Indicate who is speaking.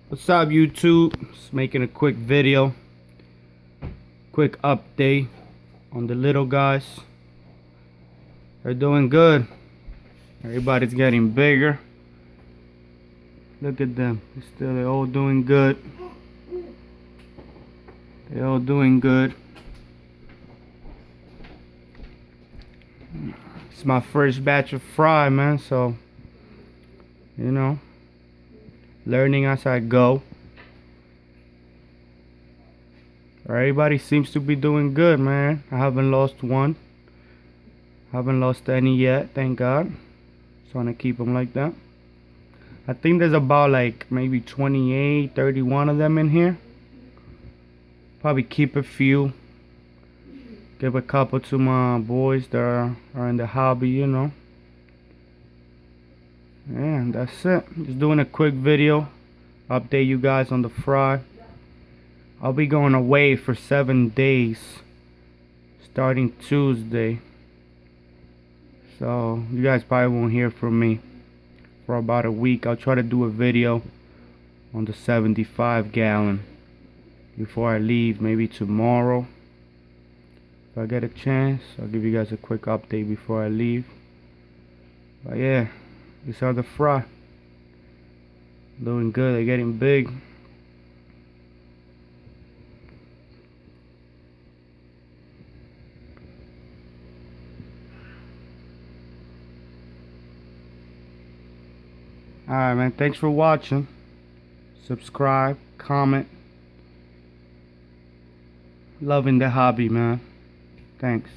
Speaker 1: What's up, YouTube? Just making a quick video, quick update on the little guys. They're doing good. Everybody's getting bigger. Look at them. They're all doing good. They're all doing good. It's my first batch of fry, man, so you know, learning as I go. Everybody seems to be doing good, man. I haven't lost one. Haven't lost any yet, thank God. Just want to keep them like that. I think there's about like maybe 28, 31 of them in here. Probably keep a few. Give a couple to my boys that are in the hobby, you know. And that's it. Just doing a quick video. Update you guys on the fry. I'll be going away for 7 days. Starting Tuesday. So you guys probably won't hear from me for about a week. I'll try to do a video on the 75 gallon before I leave, maybe tomorrow. If I get a chance, I'll give you guys a quick update before I leave. But yeah, these are the fry. Doing good, they're getting big. Alright, man, thanks for watching. Subscribe, comment. Loving the hobby, man. Thanks.